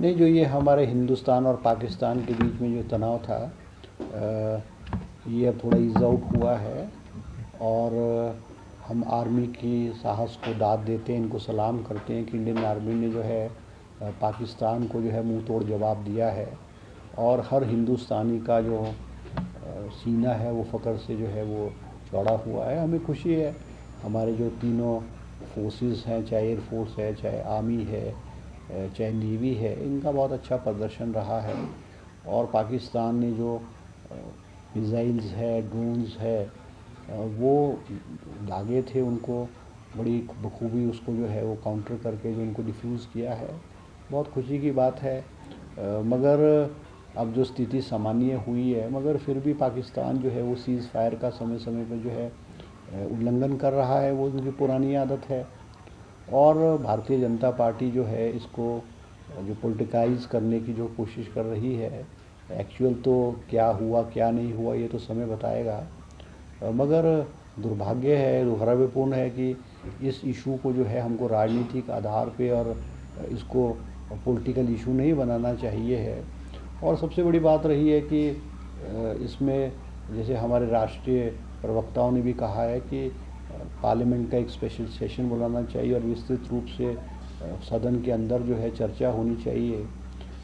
नहीं, जो ये हमारे हिंदुस्तान और पाकिस्तान के बीच में जो तनाव था ये अब थोड़ा ईज़ आउट हुआ है और हम आर्मी की साहस को दाद देते हैं, इनको सलाम करते हैं कि इंडियन आर्मी ने जो है पाकिस्तान को जो है मुंह तोड़ जवाब दिया है और हर हिंदुस्तानी का जो सीना है वो फ़ख्र से जो है वो चौड़ा हुआ है। हमें खुशी है, हमारे जो तीनों फोर्सेस हैं, चाहे एयर फोर्स है, चाहे आर्मी है, चाहे नेवी है, इनका बहुत अच्छा प्रदर्शन रहा है और पाकिस्तान ने जो मिसाइल्स है, ड्रोन्स है, वो दागे थे, उनको बड़ी बखूबी उसको जो है वो काउंटर करके जो उनको डिफ्यूज़ किया है, बहुत खुशी की बात है। मगर अब जो स्थिति सामान्य हुई है, मगर फिर भी पाकिस्तान जो है वो सीज़ फायर का समय समय पर जो है उल्लंघन कर रहा है, वो उनकी पुरानी आदत है। और भारतीय जनता पार्टी जो है इसको जो पॉलिटिकाइज़ करने की जो कोशिश कर रही है, एक्चुअल तो क्या हुआ क्या नहीं हुआ ये तो समय बताएगा, मगर दुर्भाग्य है, दुर्भाग्यपूर्ण है कि इस इशू को जो है हमको राजनीतिक आधार पे और इसको पॉलिटिकल इशू नहीं बनाना चाहिए है। और सबसे बड़ी बात रही है कि इसमें जैसे हमारे राष्ट्रीय प्रवक्ताओं ने भी कहा है कि पार्लियामेंट का एक स्पेशल सेशन बुलाना चाहिए और विस्तृत रूप से सदन के अंदर जो है चर्चा होनी चाहिए।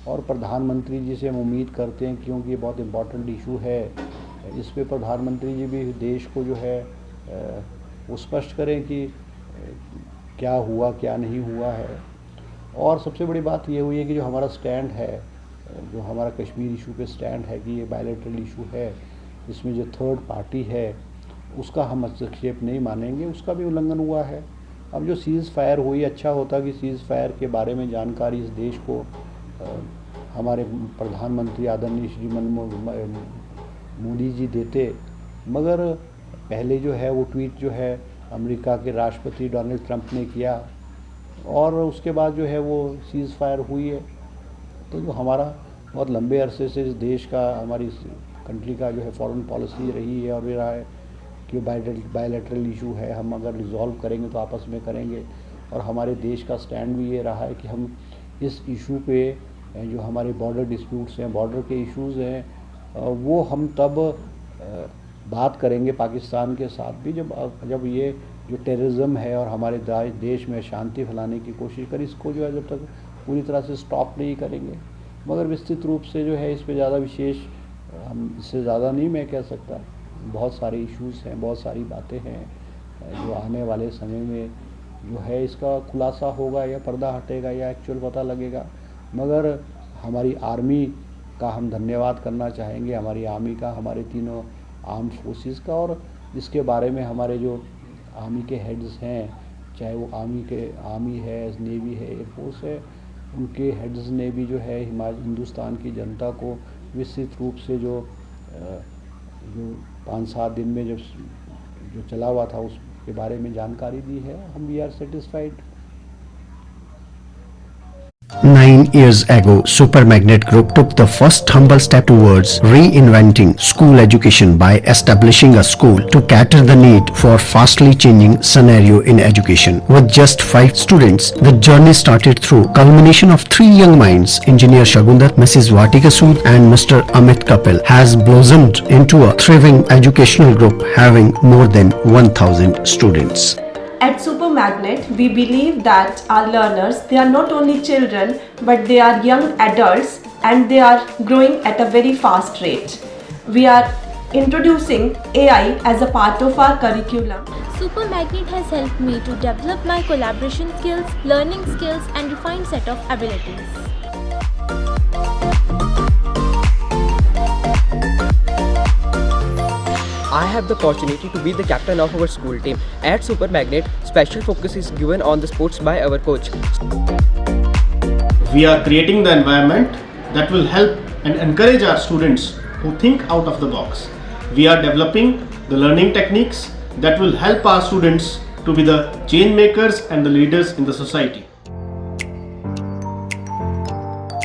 और प्रधानमंत्री जी से हम उम्मीद करते हैं, क्योंकि ये बहुत इम्पोर्टेंट इशू है, इस पे प्रधानमंत्री जी भी देश को जो है वो स्पष्ट करें कि क्या हुआ क्या नहीं हुआ है। और सबसे बड़ी बात ये हुई है कि जो हमारा स्टैंड है, जो हमारा कश्मीर इशू पे स्टैंड है कि ये बायलैटरल इशू है, इसमें जो थर्ड पार्टी है उसका हम हस्तक्षेप नहीं मानेंगे, उसका भी उल्लंघन हुआ है। अब जो सीज़ फायर हुई, अच्छा होता कि सीज़ फायर के बारे में जानकारी इस देश को हमारे प्रधानमंत्री आदरणीय श्री मोदी जी देते, मगर पहले जो है वो ट्वीट जो है अमेरिका के राष्ट्रपति डोनाल्ड ट्रंप ने किया और उसके बाद जो है वो सीज़ फायर हुई है। तो जो हमारा बहुत लंबे अरसे से इस देश का, हमारी कंट्री का जो है फॉरेन पॉलिसी रही है और ये रहा है कि बायलैटरल इशू है, हम अगर रिजॉल्व करेंगे तो आपस में करेंगे। और हमारे देश का स्टैंड भी ये रहा है कि हम इस इशू पे जो हमारे बॉर्डर डिस्प्यूट्स हैं, बॉर्डर के इश्यूज़ हैं, वो हम तब बात करेंगे पाकिस्तान के साथ भी जब ये जो टेररिज्म है और हमारे देश में शांति फैलाने की कोशिश करें, इसको जो है जब तक पूरी तरह से स्टॉप नहीं करेंगे। मगर विस्तृत रूप से जो है इस पे ज़्यादा विशेष हम इससे ज़्यादा नहीं मैं कह सकता। बहुत सारे इश्यूज़ हैं, बहुत सारी बातें हैं जो आने वाले समय में जो है इसका खुलासा होगा या पर्दा हटेगा या एक्चुअल पता लगेगा। मगर हमारी आर्मी का हम धन्यवाद करना चाहेंगे, हमारी आर्मी का, हमारे तीनों आर्म फोर्सेस का, और इसके बारे में हमारे जो आर्मी के हेड्स हैं, चाहे वो आर्मी है, नेवी है, एयरफोर्स है, उनके हेड्स ने भी जो है हिंदुस्तान की जनता को विस्तृत रूप से जो 5-7 दिन में जो चला हुआ था उसके बारे में जानकारी दी है। हम we are satisfied. 9 years ago, Super Magnet Group took the first humble step towards reinventing school education by establishing a school to cater the need for fastly changing scenario in education. With just 5 students, the journey started through culmination of 3 young minds, Engineer Shagundar, Mrs. Vatika Sood and Mr. Amit Kapil, has blossomed into a thriving educational group having more than 1,000 students. At Super Magnet, we believe that our learners, they are not only children, but they are young adults and they are growing at a very fast rate. We are introducing AI as a part of our curriculum. Super Magnet has helped me to develop my collaboration skills, learning skills and refined set of abilities. I have the opportunity to be the captain of our school team. At Super Magnet, special focus is given on the sports by our coach. We are creating the environment that will help and encourage our students who think out of the box. We are developing the learning techniques that will help our students to be the change makers and the leaders in the society.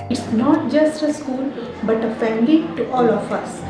It's not just a school, but a family to all of us.